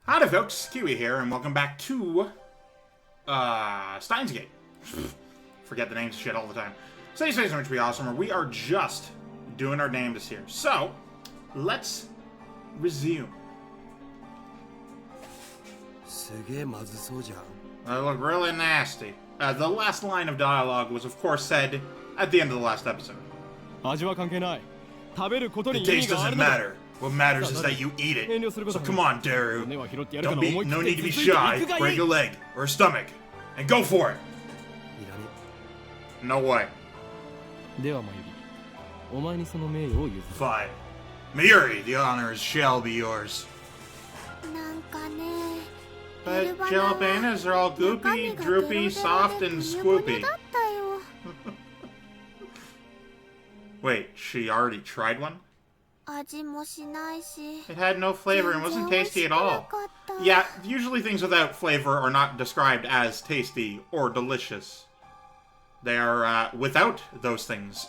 Howdy folks, Keywii here, and welcome back to, Steins Gate. Forget the names of shit all the time. Today's video is going to be awesome, where we are just doing our names here. So, let's resume. That look really nasty. The last line of dialogue was, of course, said at the end of the last episode. The taste doesn't matter. What matters is that you eat it. So come on, Daru. No need to be shy. Break a leg or a stomach and go for it. No way. Fine. Mayuri, the honors shall be yours. But jalapenos are all goopy, droopy, soft, and swoopy. Wait, she already tried one? It had no flavor and wasn't tasty at all. Yeah, usually things without flavor are not described as tasty or delicious. They are without those things.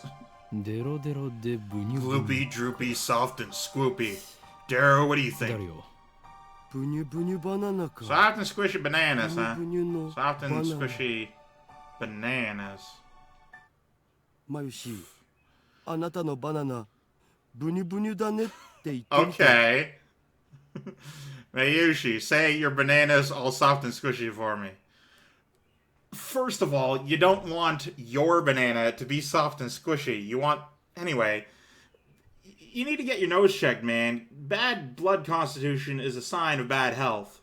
Gloopy, droopy, soft, and swoopy. Daru, what do you think? Soft and squishy bananas, huh? Soft and squishy bananas. Okay. Mayushi, say your banana's all soft and squishy for me. First of all, you don't want your banana to be soft and squishy. You want... Anyway, you need to get your nose checked, man. Bad blood constitution is a sign of bad health.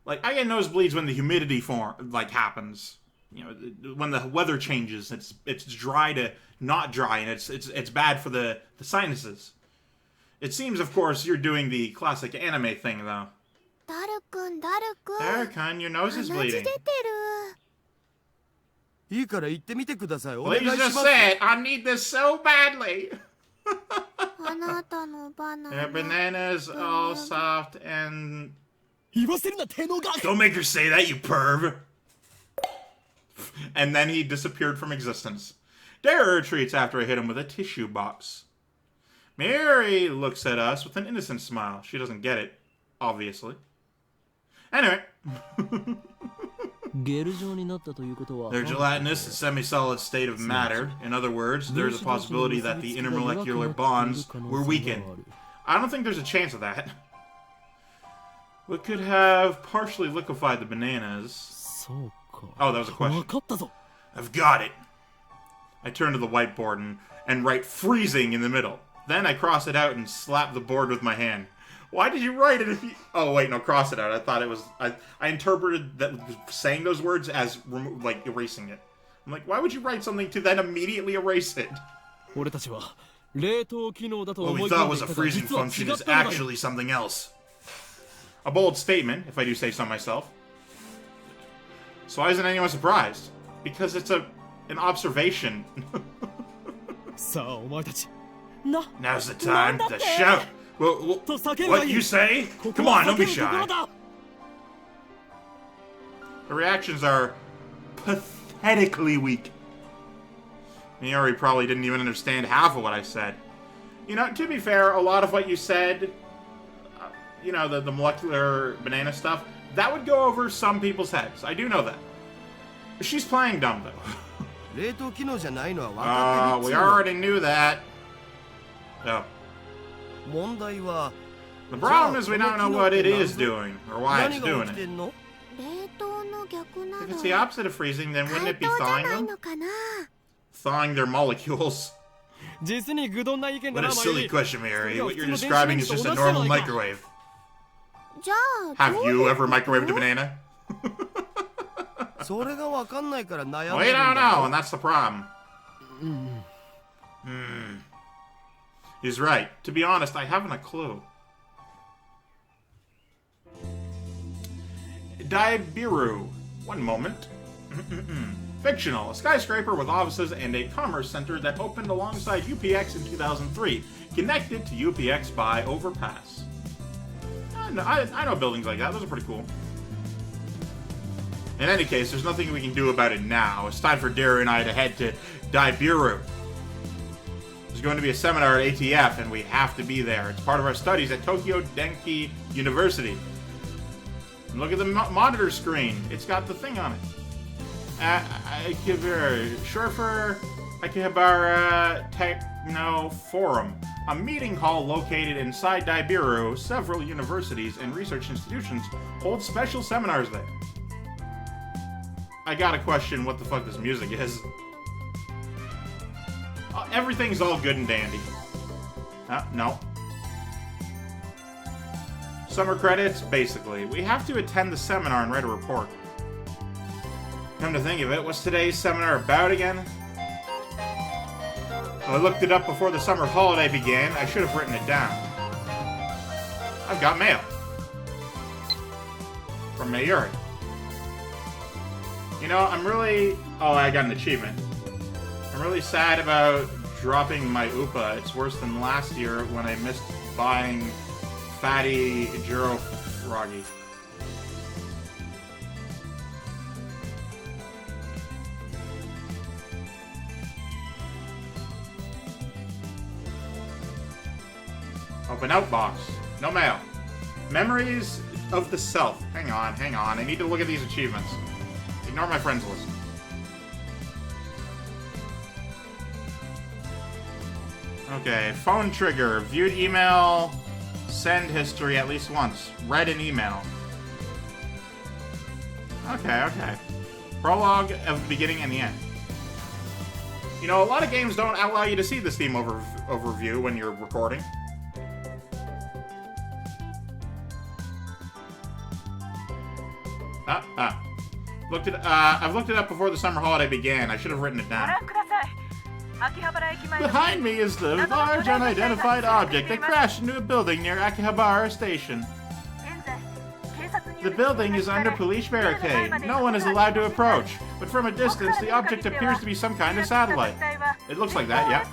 Like, I get nosebleeds when the humidity happens. You know, when the weather changes, it's dry to not dry, and it's bad for the sinuses. It seems, of course, you're doing the classic anime thing, though. Daru-kun, your nose is bleeding. Please just say it. I need this so badly. Your banana's all soft and... Don't make her say that, you perv. And then he disappeared from existence. Daru retreats after I hit him with a tissue box. Mary looks at us with an innocent smile. She doesn't get it, obviously. Anyway. They're gelatinous, a semi-solid state of matter. In other words, there's a possibility that the intermolecular bonds were weakened. I don't think there's a chance of that. What could have partially liquefied the bananas? Oh, that was a question. I've got it. I turn to the whiteboard and write freezing in the middle. Then I cross it out and slap the board with my hand. Why did you write it if you... Oh, wait, no, cross it out. I thought it was... I interpreted that saying those words as, like, erasing it. I'm like, why would you write something to then immediately erase it? What we thought was a freezing function is actually something else. A bold statement, if I do say so myself. So why isn't anyone surprised? Because it's an observation. Now's the time to shout. What you say? Come on, don't be shy. The reactions are pathetically weak. Mayuri probably didn't even understand half of what I said. You know, to be fair, a lot of what you said, you know, the molecular banana stuff, that would go over some people's heads. I do know that. She's playing dumb, though. We already knew that. Oh. The problem is we don't know what it is doing, or why it's doing it. If it's the opposite of freezing, then wouldn't it be thawing them? Thawing their molecules. What a silly question, Mary. What you're describing is just a normal microwave. Have you ever microwaved a banana? We don't know, and that's the problem. He's right. To be honest, I haven't a clue. Daibiru. One moment. Fictional. A skyscraper with offices and a commerce center that opened alongside UPX in 2003. Connected to UPX by overpass. I know buildings like that. Those are pretty cool. In any case, there's nothing we can do about it now. It's time for Daru and I to head to Daibiru. There's going to be a seminar at ATF, and we have to be there. It's part of our studies at Tokyo Denki University. Look at the monitor screen. It's got the thing on it. Short for Akihabara Techno Forum. A meeting hall located inside Daibiru. Several universities and research institutions hold special seminars there. I gotta question what the fuck this music is. Everything's all good and dandy. No. Summer credits, basically. We have to attend the seminar and write a report. Come to think of it, what's today's seminar about again? Well, I looked it up before the summer holiday began. I should have written it down. I've got mail. From Mayuri. You know, I'm really... Oh, I got an achievement. I'm really sad about dropping my Upa. It's worse than last year when I missed buying Fatty Jiro Froggy. Open outbox. No mail. Memories of the self. Hang on. I need to look at these achievements. Ignore my friends list. Okay, phone trigger. Viewed email. Send history at least once. Read an email. Okay. Prologue of the beginning and the end. You know, a lot of games don't allow you to see the Steam overview when you're recording. I've looked it up before the summer holiday began. I should have written it down. Behind me is the large unidentified object that crashed into a building near Akihabara Station. The building is under police barricade. No one is allowed to approach, but from a distance the object appears to be some kind of satellite. It looks like that, yeah.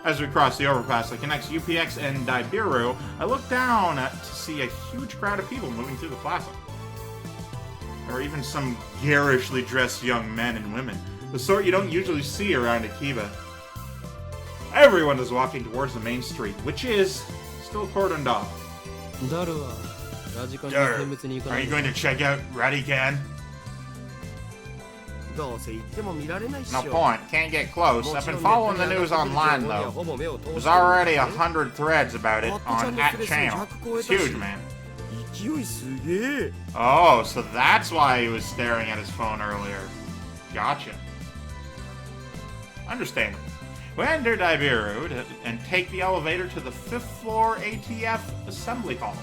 As we cross the overpass that connects UPX and Daibiru, I look down to see a huge crowd of people moving through the plaza. There are even some garishly dressed young men and women, the sort you don't usually see around Akiba. Everyone is walking towards the main street, which is still cordoned off. Are you going to check out Radican? No point. Can't get close. I've been following the news online, though. There's already 100 threads about it on @channel. It's huge, man. Oh, so that's why he was staring at his phone earlier. Gotcha. Understandable. We enter Daibiru and take the elevator to the 5th floor ATF assembly hall.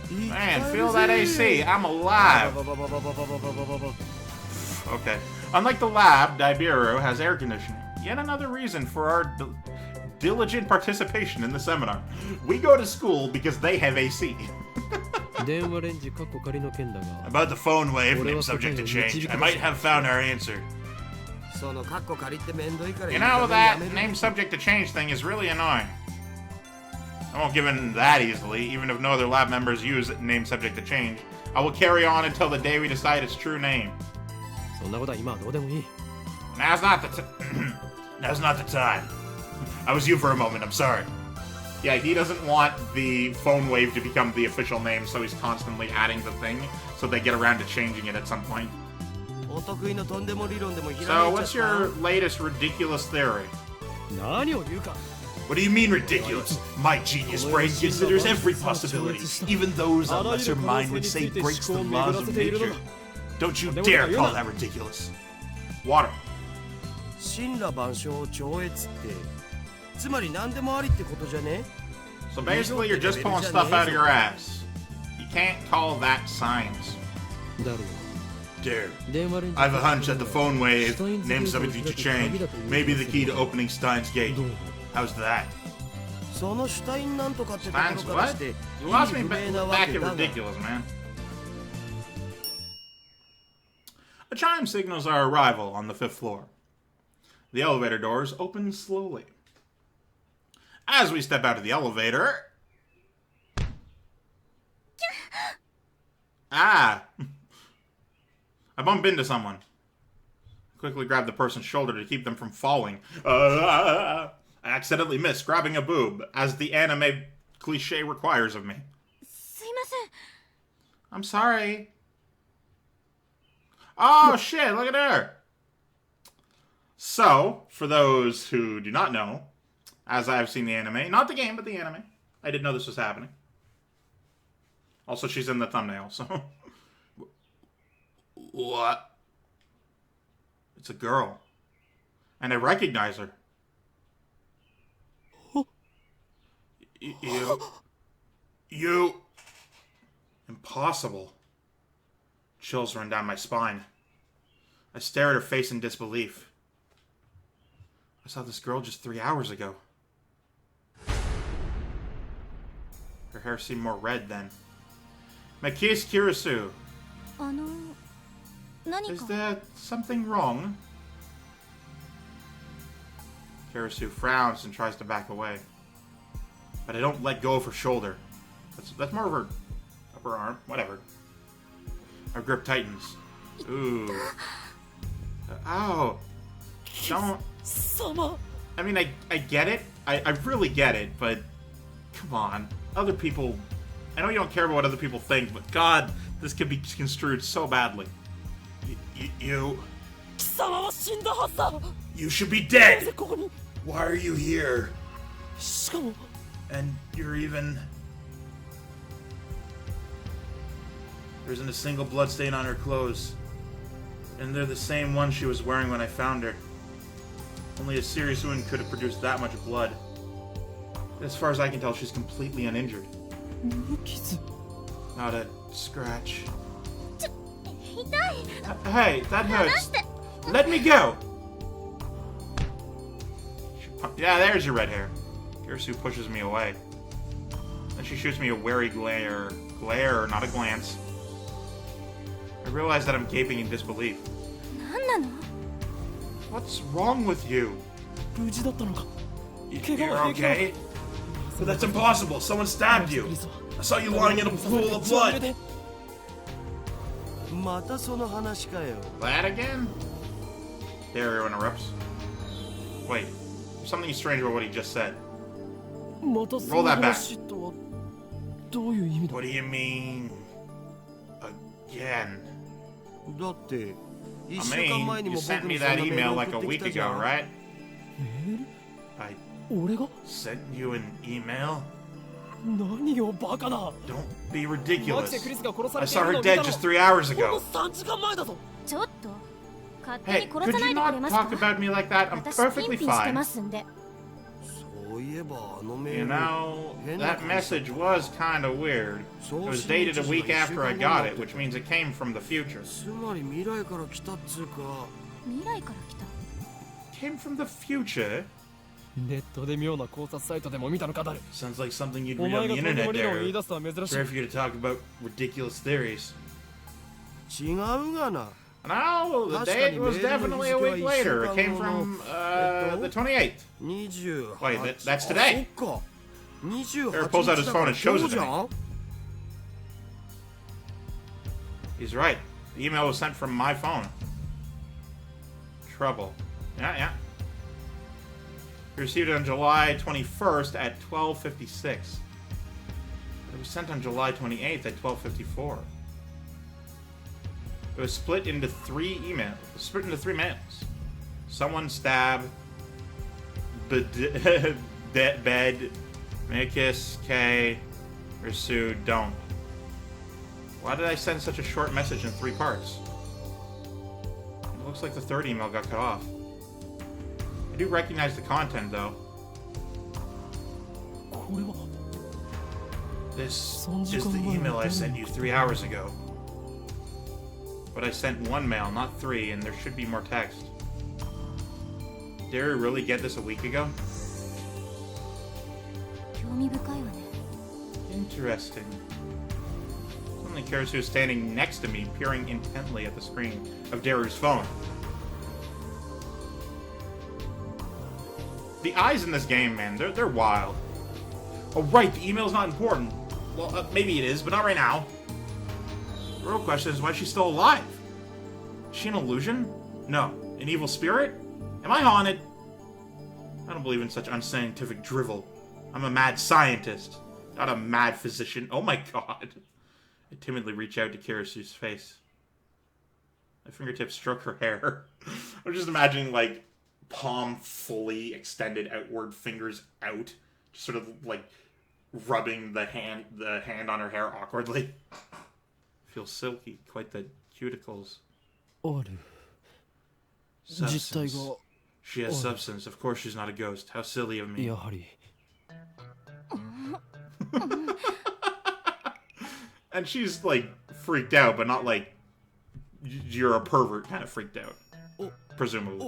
Man, feel that AC. I'm alive. Okay. Unlike the lab, Daibiru has air conditioning. Yet another reason for our diligent participation in the seminar. We go to school because they have AC. About the phone wave, name subject to change. I might have found our answer. You know, that name subject to change thing is really annoying. I won't give in that easily, even if no other lab members use name subject to change. I will carry on until the day we decide its true name. Now's not the time. I was you for a moment, I'm sorry. Yeah, he doesn't want the phone wave to become the official name, so he's constantly adding the thing, so they get around to changing it at some point. So, what's your latest ridiculous theory? What do you mean ridiculous? My genius brain considers every possibility, even those a lesser mind would say breaks the laws of nature. Don't you dare call that ridiculous. Water. So basically you're just pulling stuff out of your ass. You can't call that science. Dare. I have a hunch that the phone wave, name subject to change, may be the key to opening Steins' gate. How's that? Steins what? You lost me back at ridiculous, man. A chime signals our arrival on the 5th floor. The elevator doors open slowly. As we step out of the elevator... I bump into someone. Quickly grab the person's shoulder to keep them from falling. I accidentally missed grabbing a boob as the anime cliche requires of me. I'm sorry. Oh, shit, look at her. So, for those who do not know, as I have seen the anime, not the game, but the anime, I didn't know this was happening. Also, she's in the thumbnail, so... What? It's a girl. And I recognize her. You... Impossible. Chills run down my spine. I stare at her face in disbelief. I saw this girl just 3 hours ago. Her hair seemed more red then. Makis Kirisu. Is there something wrong? Kirisu frowns and tries to back away. But I don't let go of her shoulder. That's more of her upper arm. Whatever. Our grip tightens. Ooh. Ow. Don't... I mean, I get it. I really get it, but... Come on. Other people... I know you don't care about what other people think, but God, this could be construed so badly. You should be dead! Why are you here? And you're even... There isn't a single bloodstain on her clothes. And they're the same ones she was wearing when I found her. Only a serious wound could have produced that much blood. As far as I can tell, she's completely uninjured. Not a scratch. Hey, that hurts. Let me go! Yeah, there's your red hair. Kirisu pushes me away. Then she shoots me a wary glare. Glare, not a glance. I realize that I'm gaping in disbelief. What's wrong with you? You're okay? But that's impossible. Someone stabbed you. I saw you lying in a pool of blood. That again? Dario interrupts. Wait, there's something strange about what he just said. Roll that back. What do you mean? Again? I mean, you sent me that email like a week ago, right? I sent you an email? Don't be ridiculous. I saw her dead just 3 hours ago. Hey, could you not talk about me like that? I'm perfectly fine. You know, that message was kinda weird. It was dated a week after I got it, which means it came from the future. Came from the future? Sounds like something you'd read on the internet, Dario. Sorry for you to talk about ridiculous theories. No, the date was definitely a week later. It came from, the 28th. Wait, that's today. Dario pulls out his phone and shows it to me. He's right. The email was sent from my phone. Trouble. Yeah. He received it on July 21st at 12:56. It was sent on July 28th at 12:54. It was split into 3 mails. Someone stabbed Bed Mikis K Risu don't. Why did I send such a short message in 3 parts? It looks like the 3rd email got cut off. I do recognize the content though. This is the email I sent you 3 hours ago. But I sent 1 mail, not 3, and there should be more text. Did I really get this a week ago? Interesting. Suddenly Kirisu is standing next to me, peering intently at the screen of Dario's phone. The eyes in this game, man, they're wild. Oh right, the email's not important. Well, maybe it is, but not right now. The real question is, why is she still alive? Is she an illusion? No. An evil spirit? Am I haunted? I don't believe in such unscientific drivel. I'm a mad scientist. Not a mad physician. Oh my god. I timidly reach out to Kirisu's face. My fingertips stroke her hair. I'm just imagining, like, palm fully extended outward, fingers out. Just sort of, like, rubbing the hand on her hair awkwardly. Feels silky. Quite the cuticles. Substance. She has substance. Of course she's not a ghost. How silly of me. And she's, like, freaked out, but not like you're a pervert kind of freaked out. Presumably.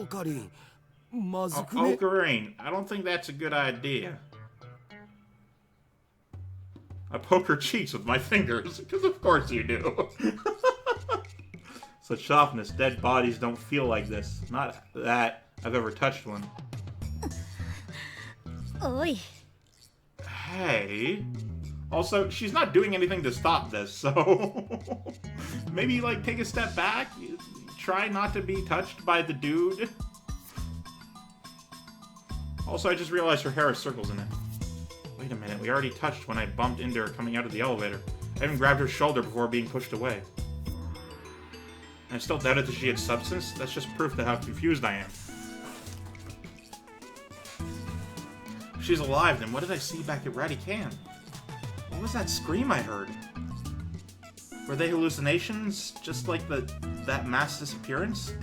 Ocarine, I don't think that's a good idea. I poke her cheeks with my fingers, because of course you do. Such softness, dead bodies don't feel like this. Not that I've ever touched one. Oi. Hey. Also, she's not doing anything to stop this, so... maybe, like, take a step back? Try not to be touched by the dude? Also, I just realized her hair has circles in it. Wait a minute, we already touched when I bumped into her coming out of the elevator. I even grabbed her shoulder before being pushed away. And I still doubted that she had substance? That's just proof to how confused I am. If she's alive, then what did I see back at Ratty Can? What was that scream I heard? Were they hallucinations? Just like that mass disappearance?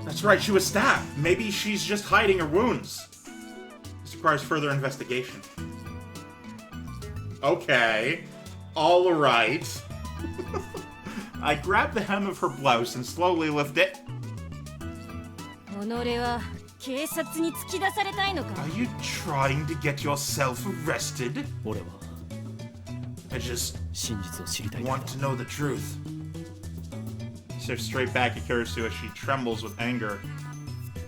That's right, she was stabbed! Maybe she's just hiding her wounds. This requires further investigation. Okay. Alright. I grab the hem of her blouse and slowly lift it. Are you trying to get yourself arrested? I just want to know the truth. I stare straight back at Kirisu as she trembles with anger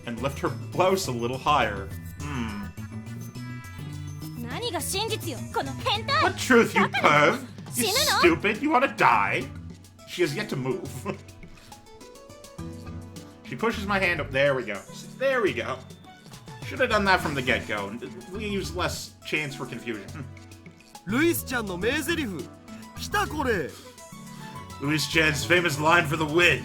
and lift her blouse a little higher. What truth, you perv? You stupid? You want to die? She has yet to move. She pushes my hand up. There we go. There we go. Should have done that from the get-go. Leaves less chance for confusion. Luis-chan no meizerifu. Kita kore. Luis-chan's famous line for the win.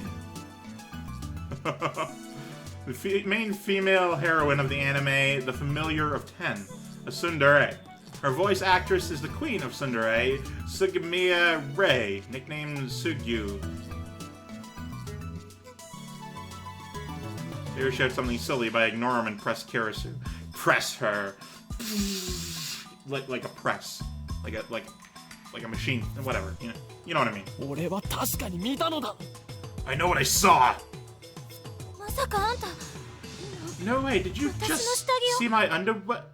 The main female heroine of the anime, the Familiar of 10, a tsundere. Her voice actress is the queen of tsundere, Sugimiya Rei, nicknamed Sugyu. They shout something silly, but I ignore him and press Kirisu. Press her. Like a press. Like a machine. Whatever. You know what I mean. I know what I saw! No way, did you just see my underwear?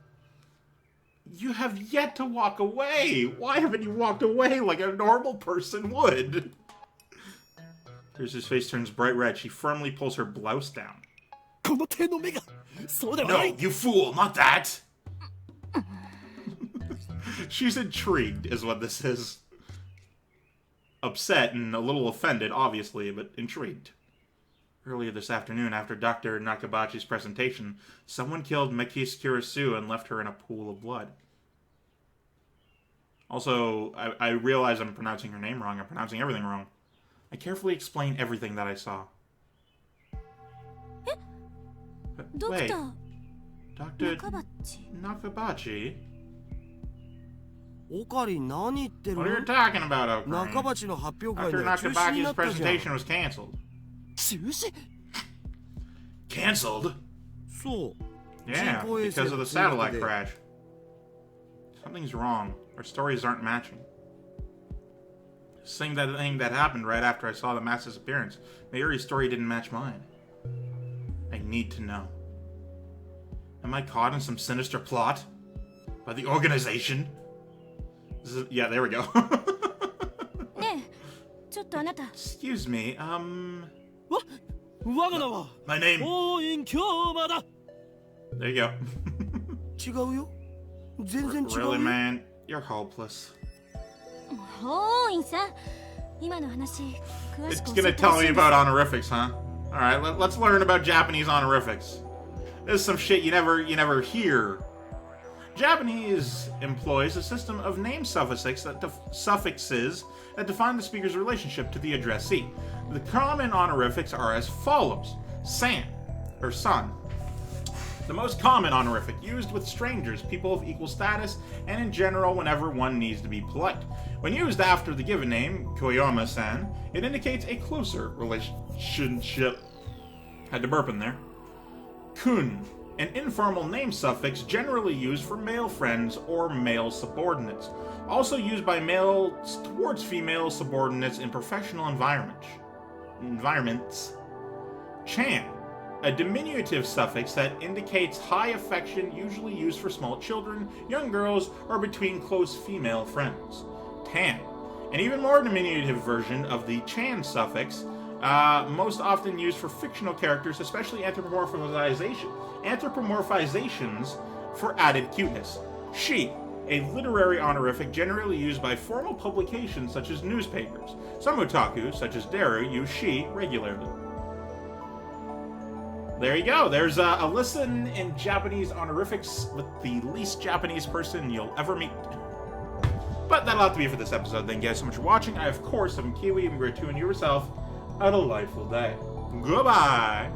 You have yet to walk away! Why haven't you walked away like a normal person would? Here's his face turns bright red. She firmly pulls her blouse down. No, you fool, not that! She's intrigued, is what this is. Upset and a little offended, obviously, but intrigued. Earlier this afternoon, after Dr. Nakabachi's presentation, someone killed Makis Kirisu and left her in a pool of blood. Also, I realize I'm pronouncing her name wrong. I'm pronouncing everything wrong. I carefully explain everything that I saw. Wait, Dr. Nakabachi? What are you talking about, Ocarine? Dr. Nakabachi's presentation was cancelled. Cancelled? Yeah, because of the satellite crash. Something's wrong. Our stories aren't matching. Saying that thing that happened right after I saw the mass disappearance. Mayuri's story didn't match mine. I need to know. Am I caught in some sinister plot? By the organization? Yeah, there we go. Excuse me, my name... Hououin Kyouma. There you go. Really, man? You're hopeless. It's gonna tell me about honorifics, huh? Alright, let's learn about Japanese honorifics. This is some shit you never hear. Japanese employs a system of name suffixes that define the speaker's relationship to the addressee. The common honorifics are as follows. San, or son. The most common honorific used with strangers, people of equal status, and in general whenever one needs to be polite. When used after the given name, Kyouma-san, it indicates a closer relationship. Had to burp in there. Kun, an informal name suffix generally used for male friends or male subordinates. Also used by males towards female subordinates in professional environments. Chan, a diminutive suffix that indicates high affection, usually used for small children, young girls, or between close female friends. Tan, an even more diminutive version of the chan suffix, most often used for fictional characters, especially anthropomorphizations for added cuteness. Shi, a literary honorific generally used by formal publications such as newspapers. Some otaku, such as Daru, use shi regularly. There you go. There's a listen in Japanese honorifics with the least Japanese person you'll ever meet. But that'll have to be for this episode. Thank you guys so much for watching. I, of course, am Keywii, and we're to and yourself a delightful day. Goodbye!